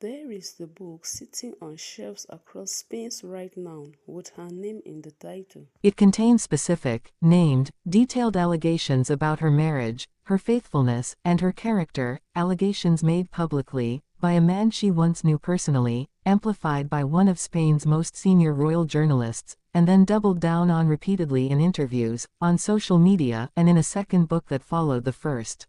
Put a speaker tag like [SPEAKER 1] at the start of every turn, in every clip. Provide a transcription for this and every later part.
[SPEAKER 1] There is the book sitting on shelves across Spain right now, with her name in the title.
[SPEAKER 2] It contains specific, named, detailed allegations about her marriage, her faithfulness, and her character, allegations made publicly, by a man she once knew personally, amplified by one of Spain's most senior royal journalists, and then doubled down on repeatedly in interviews, on social media, and in a second book that followed the first.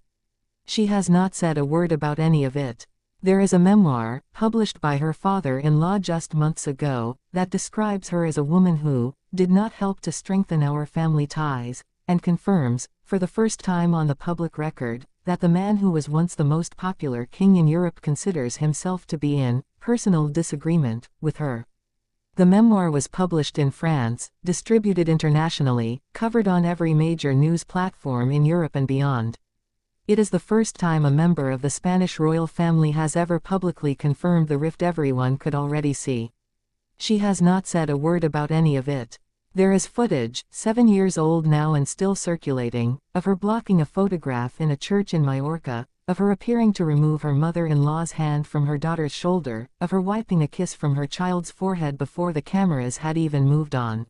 [SPEAKER 2] She has not said a word about any of it. There is a memoir, published by her father-in-law just months ago, that describes her as a woman who did not help to strengthen our family ties, and confirms, for the first time on the public record, that the man who was once the most popular king in Europe considers himself to be in personal disagreement with her. The memoir was published in France, distributed internationally, covered on every major news platform in Europe and beyond. It is the first time a member of the Spanish royal family has ever publicly confirmed the rift everyone could already see. She has not said a word about any of it. There is footage, 7 years old now and still circulating, of her blocking a photograph in a church in Majorca, of her appearing to remove her mother-in-law's hand from her daughter's shoulder, of her wiping a kiss from her child's forehead before the cameras had even moved on.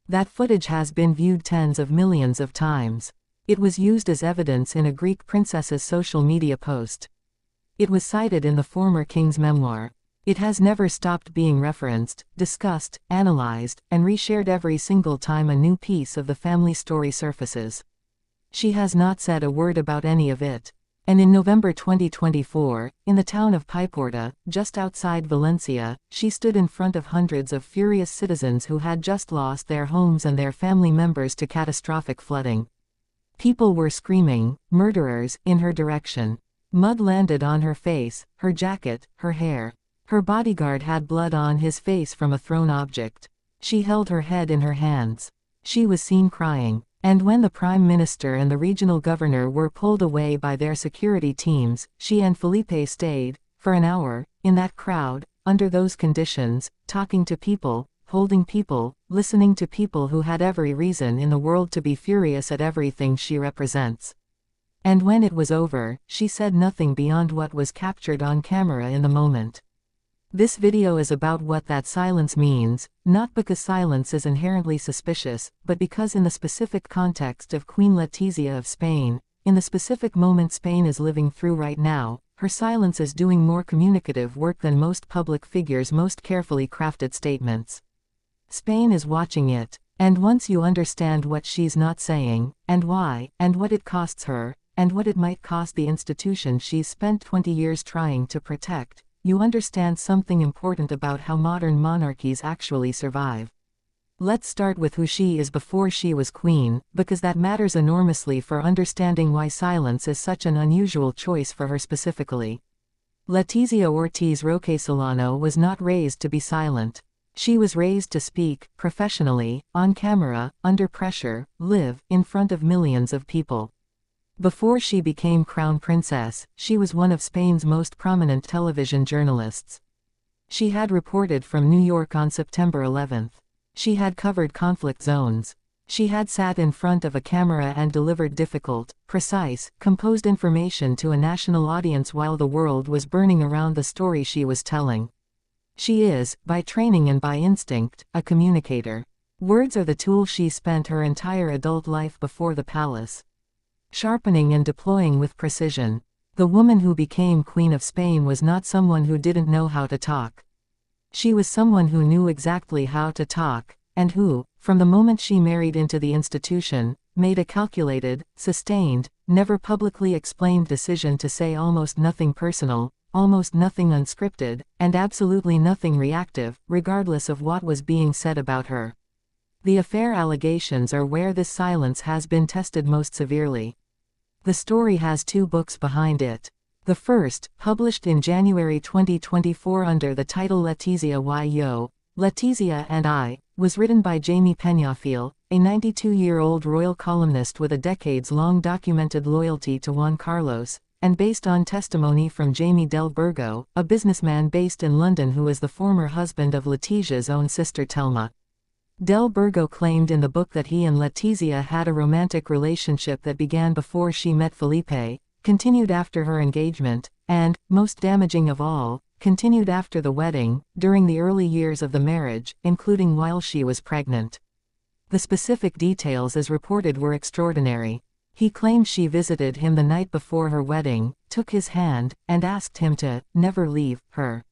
[SPEAKER 2] That footage has been viewed tens of millions of times. It was used as evidence in a Greek princess's social media post. It was cited in the former king's memoir. It has never stopped being referenced, discussed, analyzed, and reshared every single time a new piece of the family story surfaces. She has not said a word about any of it. And in November 2024, in the town of Paiporta, just outside Valencia, she stood in front of hundreds of furious citizens who had just lost their homes and their family members to catastrophic flooding. People were screaming, "Murderers," in her direction. Mud landed on her face, her jacket, her hair. Her bodyguard had blood on his face from a thrown object. She held her head in her hands. She was seen crying. And when the Prime Minister and the regional governor were pulled away by their security teams, she and Felipe stayed, for an hour, in that crowd, under those conditions, talking to people, holding people, listening to people who had every reason in the world to be furious at everything she represents. And when it was over, she said nothing beyond what was captured on camera in the moment. This video is about what that silence means, not because silence is inherently suspicious, but because in the specific context of Queen Letizia of Spain, in the specific moment Spain is living through right now, her silence is doing more communicative work than most public figures' most carefully crafted statements. Spain is watching it, and once you understand what she's not saying, and why, and what it costs her, and what it might cost the institution she's spent 20 years trying to protect, you understand something important about how modern monarchies actually survive. Let's start with who she is before she was queen, because that matters enormously for understanding why silence is such an unusual choice for her specifically. Letizia Ortiz Roque Solano was not raised to be silent. She was raised to speak, professionally, on camera, under pressure, live, in front of millions of people. Before she became crown princess, she was one of Spain's most prominent television journalists. She had reported from New York on September 11th. She had covered conflict zones. She had sat in front of a camera and delivered difficult, precise, composed information to a national audience while the world was burning around the story she was telling. She is, by training and by instinct, a communicator. Words are the tool she spent her entire adult life before the palace sharpening and deploying with precision. The woman who became Queen of Spain was not someone who didn't know how to talk. She was someone who knew exactly how to talk, and who, from the moment she married into the institution, made a calculated, sustained, never publicly explained decision to say almost nothing personal, almost nothing unscripted, and absolutely nothing reactive, regardless of what was being said about her. The affair allegations are where this silence has been tested most severely. The story has 2 books behind it. The first, published in January 2024 under the title Letizia y Yo, Letizia and I, was written by Jamie Peñafiel, a 92-year-old royal columnist with a decades-long documented loyalty to Juan Carlos, and based on testimony from Jamie Del Burgo, a businessman based in London who is the former husband of Letizia's own sister Telma. Del Burgo claimed in the book that he and Letizia had a romantic relationship that began before she met Felipe, continued after her engagement, and, most damaging of all, continued after the wedding, during the early years of the marriage, including while she was pregnant. The specific details as reported were extraordinary. He claimed she visited him the night before her wedding, took his hand, and asked him to never leave her.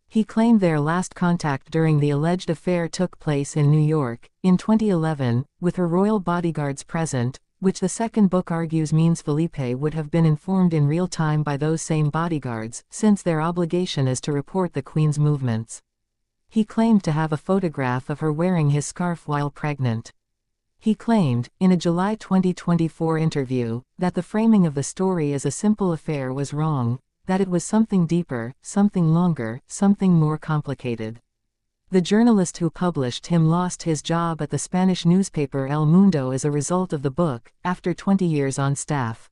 [SPEAKER 2] He claimed their last contact during the alleged affair took place in New York, in 2011, with her royal bodyguards present, which the second book argues means Felipe would have been informed in real time by those same bodyguards, since their obligation is to report the Queen's movements. He claimed to have a photograph of her wearing his scarf while pregnant. He claimed, in a July 2024 interview, that the framing of the story as a simple affair was wrong, that it was something deeper, something longer, something more complicated. The journalist who published him lost his job at the Spanish newspaper El Mundo as a result of the book, after 20 years on staff.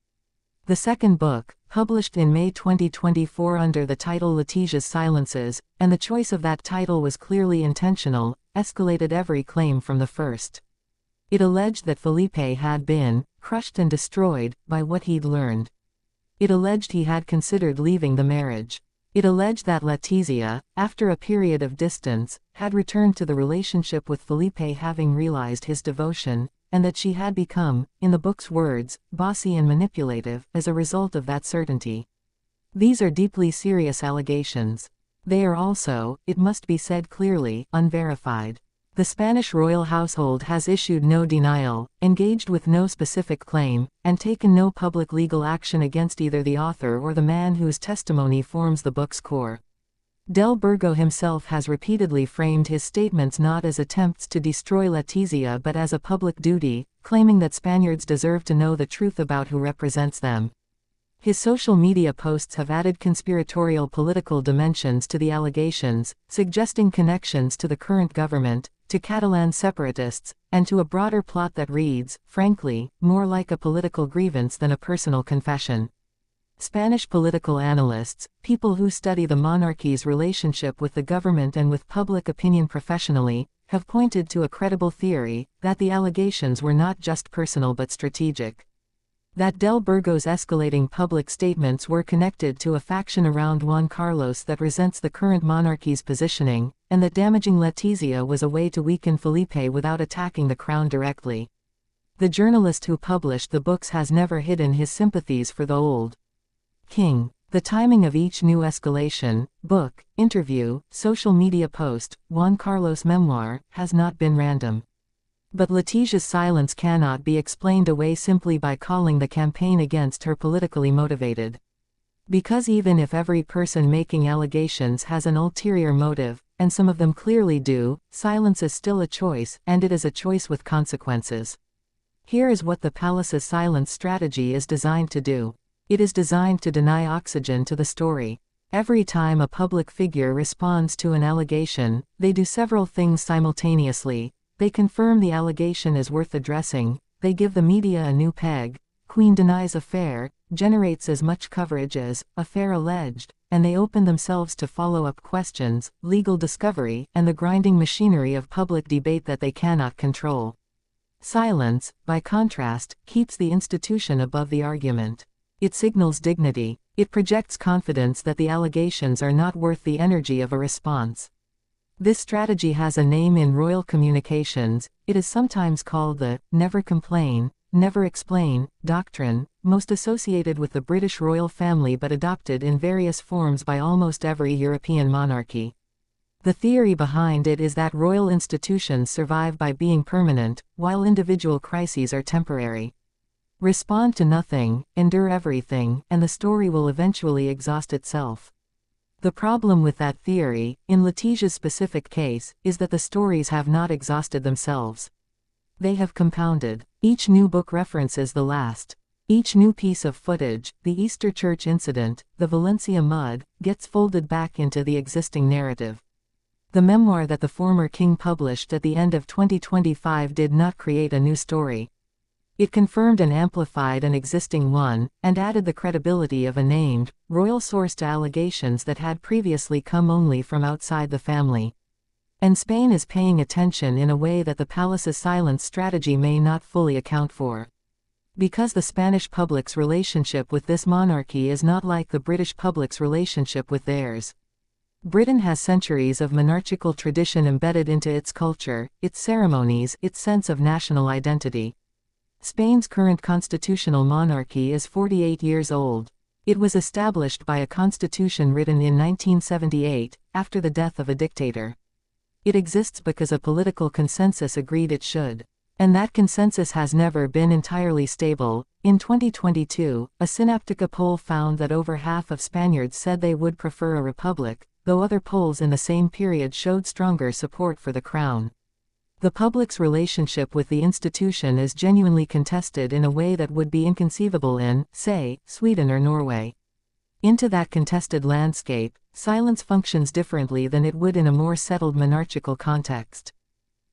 [SPEAKER 2] The second book, published in May 2024 under the title Letizia's Silences, and the choice of that title was clearly intentional, escalated every claim from the first. It alleged that Felipe had been crushed and destroyed by what he'd learned. It alleged he had considered leaving the marriage. It alleged that Letizia, after a period of distance, had returned to the relationship with Felipe having realized his devotion, and that she had become, in the book's words, bossy and manipulative as a result of that certainty. These are deeply serious allegations. They are also, it must be said clearly, unverified. The Spanish royal household has issued no denial, engaged with no specific claim, and taken no public legal action against either the author or the man whose testimony forms the book's core. Del Burgo himself has repeatedly framed his statements not as attempts to destroy Letizia but as a public duty, claiming that Spaniards deserve to know the truth about who represents them. His social media posts have added conspiratorial political dimensions to the allegations, suggesting connections to the current government, to Catalan separatists, and to a broader plot that reads, frankly, more like a political grievance than a personal confession. Spanish political analysts, people who study the monarchy's relationship with the government and with public opinion professionally, have pointed to a credible theory that the allegations were not just personal but strategic. That Del Burgo's escalating public statements were connected to a faction around Juan Carlos that resents the current monarchy's positioning, and that damaging Letizia was a way to weaken Felipe without attacking the crown directly. The journalist who published the books has never hidden his sympathies for the old king. The timing of each new escalation, book, interview, social media post, Juan Carlos memoir, has not been random. But Letizia's silence cannot be explained away simply by calling the campaign against her politically motivated. Because even if every person making allegations has an ulterior motive, and some of them clearly do, silence is still a choice, and it is a choice with consequences. Here is what the palace's silence strategy is designed to do. It is designed to deny oxygen to the story. Every time a public figure responds to an allegation, they do several things simultaneously. They confirm the allegation is worth addressing, they give the media a new peg, Queen denies affair, generates as much coverage as affair alleged, and they open themselves to follow-up questions, legal discovery, and the grinding machinery of public debate that they cannot control. Silence, by contrast, keeps the institution above the argument. It signals dignity. It projects confidence that the allegations are not worth the energy of a response. This strategy has a name in royal communications. It is sometimes called the never complain, never explain doctrine, most associated with the British royal family but adopted in various forms by almost every European monarchy. The theory behind it is that royal institutions survive by being permanent, while individual crises are temporary. Respond to nothing, endure everything, and the story will eventually exhaust itself. The problem with that theory, in Letizia's specific case, is that the stories have not exhausted themselves. They have compounded. Each new book references the last. Each new piece of footage, the Easter Church incident, the Valencia mud, gets folded back into the existing narrative. The memoir that the former king published at the end of 2025 did not create a new story. It confirmed and amplified an existing one, and added the credibility of a named, royal source to allegations that had previously come only from outside the family. And Spain is paying attention in a way that the palace's silence strategy may not fully account for. Because the Spanish public's relationship with this monarchy is not like the British public's relationship with theirs. Britain has centuries of monarchical tradition embedded into its culture, its ceremonies, its sense of national identity. Spain's current constitutional monarchy is 48 years old. It was established by a constitution written in 1978, after the death of a dictator. It exists because a political consensus agreed it should. And that consensus has never been entirely stable. In 2022, a Synaptica poll found that over half of Spaniards said they would prefer a republic, though other polls in the same period showed stronger support for the crown. The public's relationship with the institution is genuinely contested in a way that would be inconceivable in, say, Sweden or Norway. Into that contested landscape, silence functions differently than it would in a more settled monarchical context.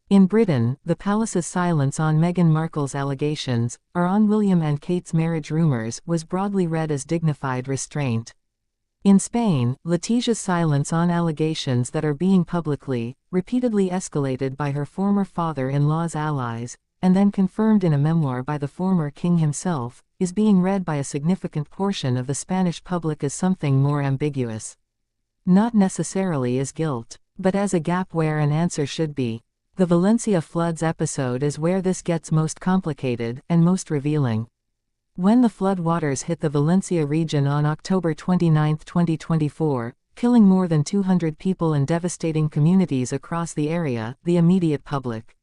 [SPEAKER 2] In Britain, the palace's silence on Meghan Markle's allegations, or on William and Kate's marriage rumors, was broadly read as dignified restraint. In Spain, Letizia's silence on allegations that are being publicly, repeatedly escalated by her former father-in-law's allies, and then confirmed in a memoir by the former king himself, is being read by a significant portion of the Spanish public as something more ambiguous. Not necessarily as guilt, but as a gap where an answer should be. The Valencia floods episode is where this gets most complicated, and most revealing. When the flood waters hit the Valencia region on October 29, 2024, killing more than 200 people and devastating communities across the area, the immediate public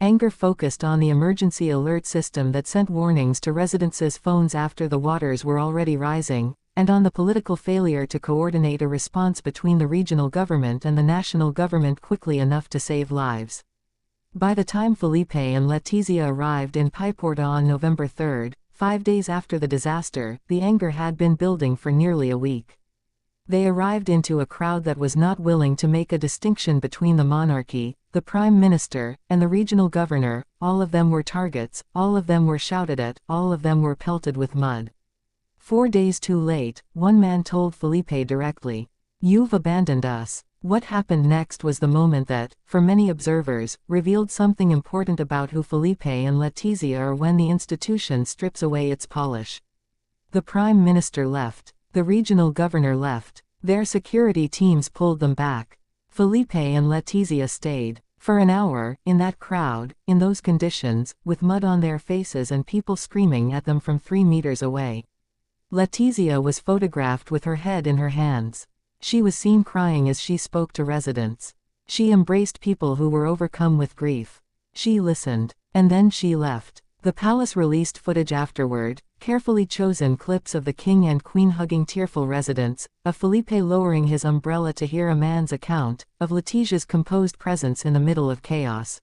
[SPEAKER 2] anger focused on the emergency alert system that sent warnings to residents' phones after the waters were already rising, and on the political failure to coordinate a response between the regional government and the national government quickly enough to save lives. By the time Felipe and Letizia arrived in Paiporta on November 3, 5 days after the disaster, the anger had been building for nearly a week. They arrived into a crowd that was not willing to make a distinction between the monarchy, the prime minister, and the regional governor. All of them were targets, all of them were shouted at, all of them were pelted with mud. 4 days too late, one man told Felipe directly, "You've abandoned us." What happened next was the moment that, for many observers, revealed something important about who Felipe and Letizia are when the institution strips away its polish. The prime minister left. The regional governor left. Their security teams pulled them back. Felipe and Letizia stayed. For an hour, in that crowd, in those conditions, with mud on their faces and people screaming at them from 3 meters away. Letizia was photographed with her head in her hands. She was seen crying as she spoke to residents. She embraced people who were overcome with grief. She listened. And then she left. The palace released footage afterward, carefully chosen clips of the king and queen hugging tearful residents, of Felipe lowering his umbrella to hear a man's account, of Letizia's composed presence in the middle of chaos.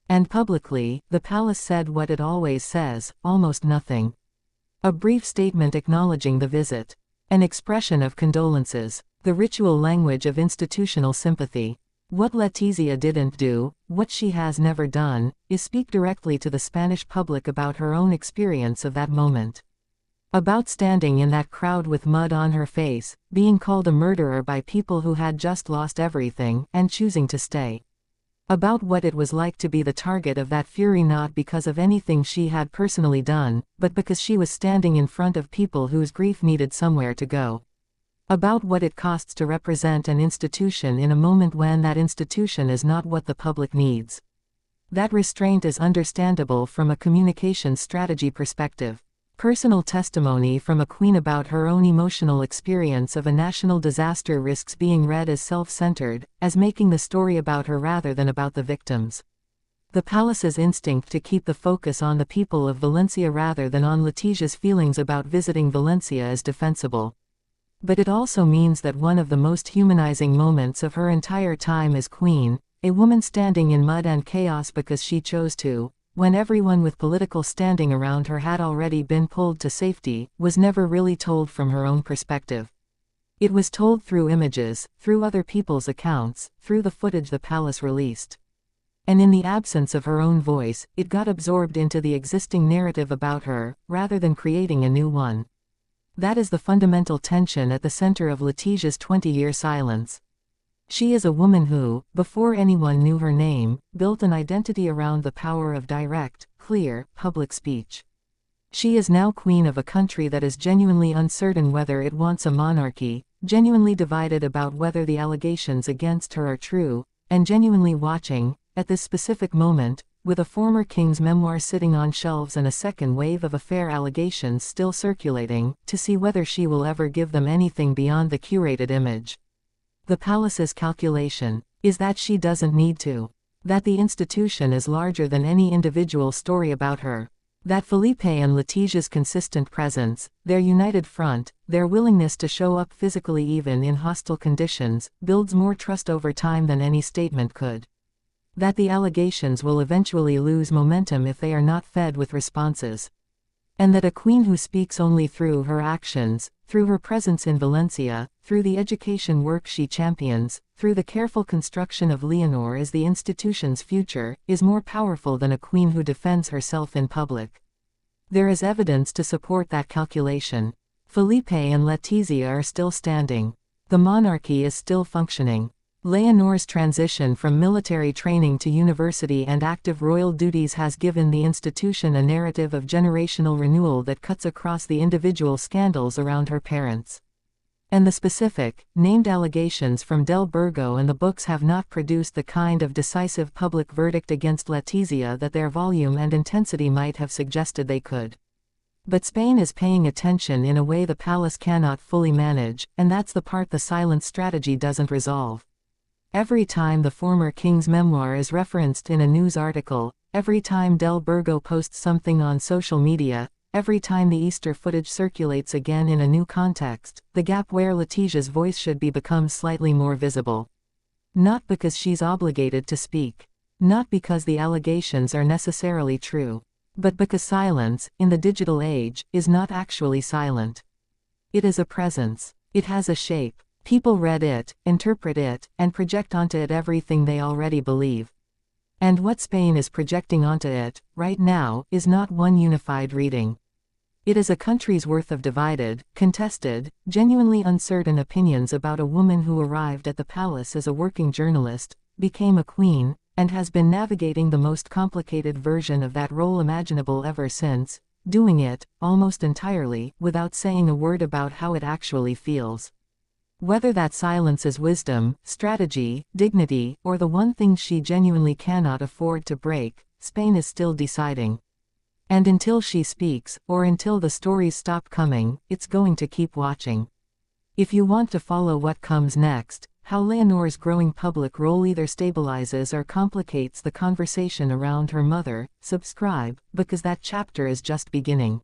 [SPEAKER 2] And publicly, the palace said what it always says, almost nothing. A brief statement acknowledging the visit. An expression of condolences. The ritual language of institutional sympathy. What Letizia didn't do, what she has never done, is speak directly to the Spanish public about her own experience of that moment. About standing in that crowd with mud on her face, being called a murderer by people who had just lost everything, and choosing to stay. About what it was like to be the target of that fury not because of anything she had personally done, but because she was standing in front of people whose grief needed somewhere to go. About what it costs to represent an institution in a moment when that institution is not what the public needs. That restraint is understandable from a communication strategy perspective. Personal testimony from a queen about her own emotional experience of a national disaster risks being read as self-centered, as making the story about her rather than about the victims. The palace's instinct to keep the focus on the people of Valencia rather than on Letizia's feelings about visiting Valencia is defensible. But it also means that one of the most humanizing moments of her entire time as queen, a woman standing in mud and chaos because she chose to, when everyone with political standing around her had already been pulled to safety, was never really told from her own perspective. It was told through images, through other people's accounts, through the footage the palace released. And in the absence of her own voice, it got absorbed into the existing narrative about her, rather than creating a new one. That is the fundamental tension at the center of Letizia's 20-year silence. She is a woman who, before anyone knew her name, built an identity around the power of direct, clear, public speech. She is now queen of a country that is genuinely uncertain whether it wants a monarchy, genuinely divided about whether the allegations against her are true, and genuinely watching, at this specific moment, with a former king's memoir sitting on shelves and a second wave of affair allegations still circulating, to see whether she will ever give them anything beyond the curated image. The palace's calculation is that she doesn't need to. That the institution is larger than any individual story about her. That Felipe and Letizia's consistent presence, their united front, their willingness to show up physically even in hostile conditions, builds more trust over time than any statement could. That the allegations will eventually lose momentum if they are not fed with responses. And that a queen who speaks only through her actions, through her presence in Valencia, through the education work she champions, through the careful construction of Leonor as the institution's future, is more powerful than a queen who defends herself in public. There is evidence to support that calculation. Felipe and Letizia are still standing. The monarchy is still functioning. Leonor's transition from military training to university and active royal duties has given the institution a narrative of generational renewal that cuts across the individual scandals around her parents. And the specific, named allegations from Del Burgo and the books have not produced the kind of decisive public verdict against Letizia that their volume and intensity might have suggested they could. But Spain is paying attention in a way the palace cannot fully manage, and that's the part the silent strategy doesn't resolve. Every time the former king's memoir is referenced in a news article, every time Del Burgo posts something on social media, every time the Easter footage circulates again in a new context, the gap where Letizia's voice should be becomes slightly more visible. Not because she's obligated to speak. Not because the allegations are necessarily true. But because silence, in the digital age, is not actually silent. It is a presence. It has a shape. People read it, interpret it, and project onto it everything they already believe. And what Spain is projecting onto it, right now, is not one unified reading. It is a country's worth of divided, contested, genuinely uncertain opinions about a woman who arrived at the palace as a working journalist, became a queen, and has been navigating the most complicated version of that role imaginable ever since, doing it, almost entirely, without saying a word about how it actually feels. Whether that silence is wisdom, strategy, dignity, or the one thing she genuinely cannot afford to break, Spain is still deciding. And until she speaks, or until the stories stop coming, it's going to keep watching. If you want to follow what comes next, how Leonor's growing public role either stabilizes or complicates the conversation around her mother, subscribe, because that chapter is just beginning.